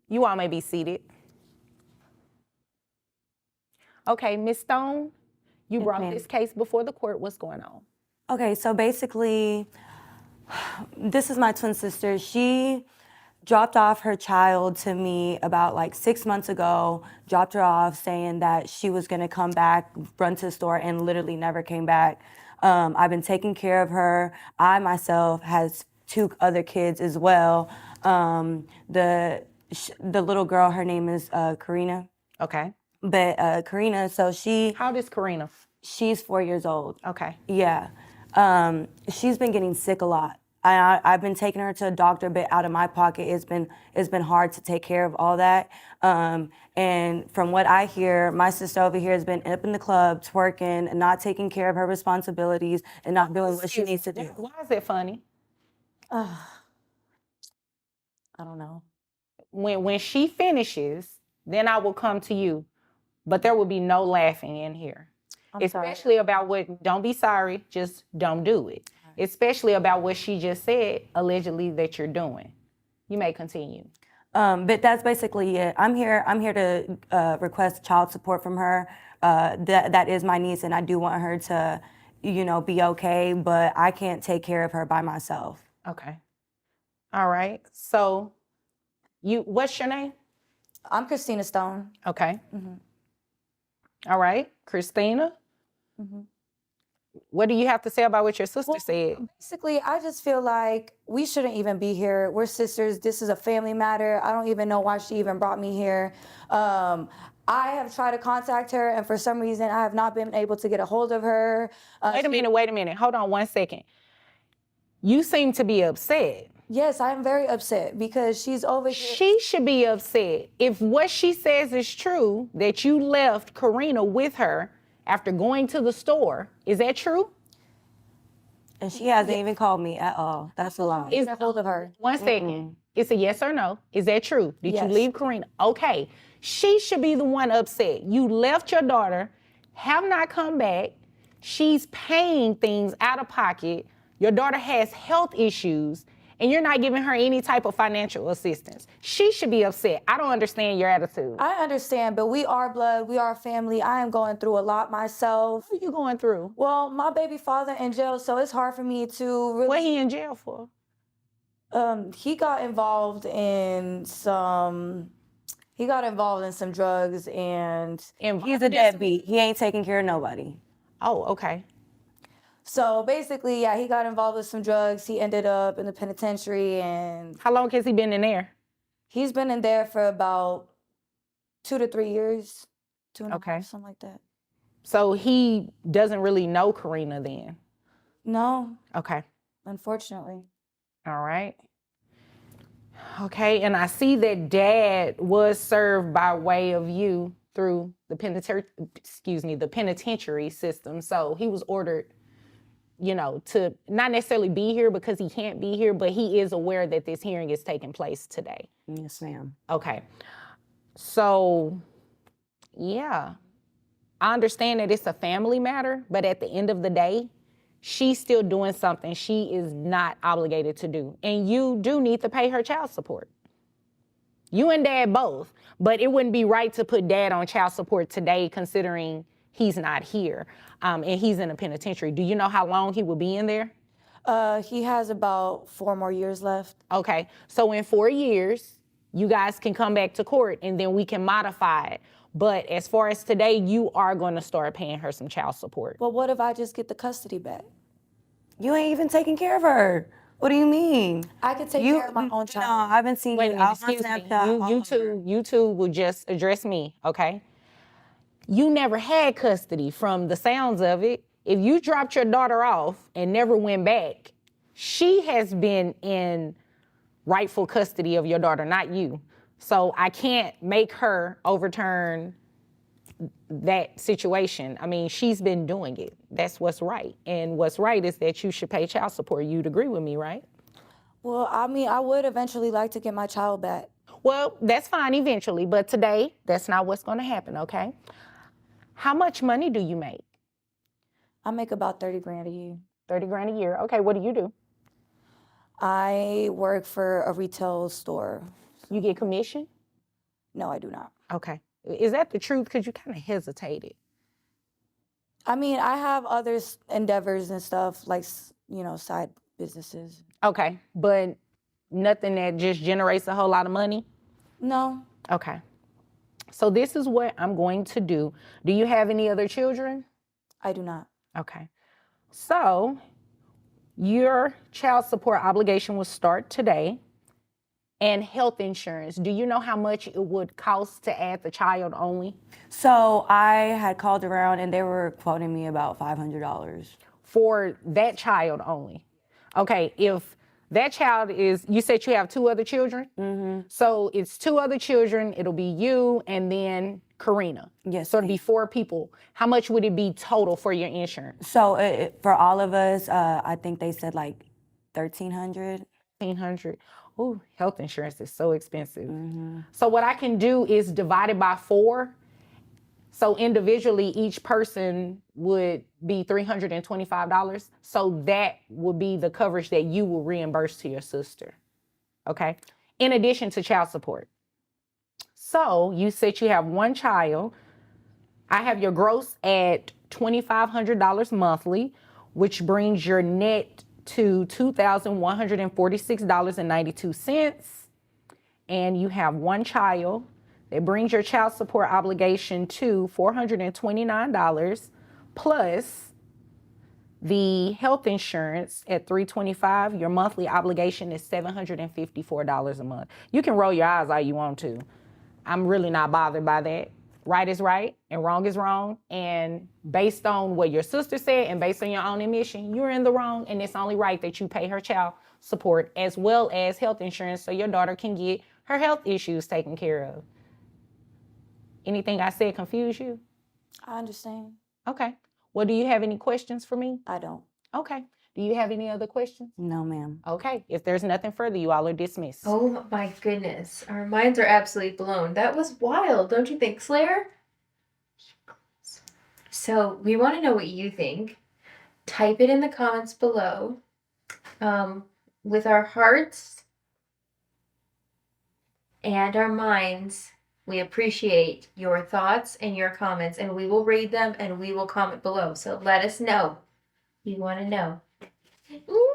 You all may be seated. Okay, Ms. Stone, you brought ma'am. this case before the court. What's going on? Okay, so basically, this is my twin sister. She dropped off her child to me about like 6 months ago, dropped her off saying that she was gonna come back, run to the store, and literally never came back. I've been taking care of her. I myself has 2 other kids as well. The little girl, her name is Karina. Okay. But Karina, so How old is Karina? she's 4 years old. Okay. Yeah. She's been getting sick a lot. I've been taking her to a doctor, but out of my pocket, it's been hard to take care of all that. And from what I hear, my sister over here has been up in the club, twerking, and not taking care of her responsibilities and not doing what she needs to do. Why is that funny? I don't know. When she finishes, then I will come to you. But there will be no laughing in here. Especially about what, don't be sorry, just don't do it. Especially about what she just said, allegedly, that you're doing. You may continue. But that's basically it. I'm here to request child support from her. That is my niece, and I do want her to, be okay. But I can't take care of her by myself. Okay. All right. So, what's your name? I'm Christina Stone. Okay. All right, Christina. What do you have to say about what your sister said? Basically, I just feel like we shouldn't even be here. We're sisters. This is a family matter. I don't even know why she even brought me here. I have tried to contact her, and for some reason, I have not been able to get a hold of her. Wait a minute. Hold on 1 second. You seem to be upset. Yes, I'm very upset because she's over here. She should be upset. If what she says is true, that you left Karina with her after going to the store, is that true? And she hasn't even called me at all. That's a lie. Get a hold of her. 1 second. It's a yes or no. Is that true? Did you Yes. leave Karina? Okay. She should be the one upset. You left your daughter, have not come back. She's paying things out of pocket. Your daughter has health issues, and you're not giving her any type of financial assistance. She should be upset. I don't understand your attitude. I understand, but we are blood. We are family. I am going through a lot myself. What are you going through? Well, my baby father in jail, so it's hard for me to really. What he in jail for? He got involved in some. He got involved in some drugs, and He's a deadbeat. He ain't taking care of nobody. Oh, okay. so basically, yeah, he got involved with some drugs. He ended up in the penitentiary, and How long has he been in there? he's been in there for about 2 to 3 years, 2.5, Okay. something like that. So he doesn't really know Karina then. No, Okay. unfortunately. All right. Okay, and I see that Dad was served by way of you through the penitentiary system. So he was ordered, to not necessarily be here because he can't be here, but he is aware that this hearing is taking place today. Yes, ma'am. Okay. So, yeah, I understand that it's a family matter, but at the end of the day, she's still doing something she is not obligated to do. And you do need to pay her child support. You and Dad both, but it wouldn't be right to put Dad on child support today considering he's not here and he's in a penitentiary. Do you know how long he will be in there? He has about 4 more years left. Okay, so in 4 years, you guys can come back to court and then we can modify it. But as far as today, you are going to start paying her some child support. Well, what if I just get the custody back? You ain't even taking care of her. What do you mean? I could take care of my own child. No, I've been seeing Wait you a minute, out on excuse me. Snapchat. You two will just address me, okay? You never had custody from the sounds of it. If you dropped your daughter off and never went back, she has been in rightful custody of your daughter, not you. So I can't make her overturn that situation. I mean, she's been doing it. That's what's right. And what's right is that you should pay child support. You'd agree with me, right? Well, I mean, I would eventually like to get my child back. Well, that's fine eventually, but today, that's not what's going to happen, okay? How much money do you make? I make about 30 grand a year. 30 grand a year. Okay, what do you do? I work for a retail store. You get commission? No, I do not. Okay. Is that the truth? Because you kind of hesitated. I mean, I have other endeavors and stuff, like, side businesses. Okay. But nothing that just generates a whole lot of money? No, Okay. So this is what I'm going to do. Do you have any other children? I do not. Okay. So your child support obligation will start today. And health insurance. Do you know how much it would cost to add the child only? So I had called around and they were quoting me about $500. For that child only. Okay, if that child is, you said you have 2 other children? Mm-hmm. So it's 2 other children, it'll be you and then Karina. Yes, So it'll be 4 people. How much would it be total for your insurance? So for all of us, I think they said like $1,300. $1,500. Oh, health insurance is so expensive. So what I can do is divide it by 4. So individually, each person would be $325. So that would be the coverage that you will reimburse to your sister. Okay. In addition to child support. So you said you have 1 child. I have your gross at $2,500 monthly, which brings your net to $2,146.92. And you have 1 child. That brings your child support obligation to $429 plus the health insurance at $325. Your monthly obligation is $754 a month. You can roll your eyes all you want to. I'm really not bothered by that. Right is right and wrong is wrong. And based on what your sister said and based on your own admission, you're in the wrong. And it's only right that you pay her child support as well as health insurance so your daughter can get her health issues taken care of. Anything I said confuse you? I understand. Okay. Well, do you have any questions for me? I don't. Okay. Do you have any other questions? No, ma'am. Okay. If there's nothing further, you all are dismissed. Oh my goodness. Our minds are absolutely blown. That was wild, don't you think, Slayer? So we want to know what you think. Type it in the comments below. With our hearts and our minds, we appreciate your thoughts and your comments, and we will read them and we will comment below. So let us know. We want to know. Ooh.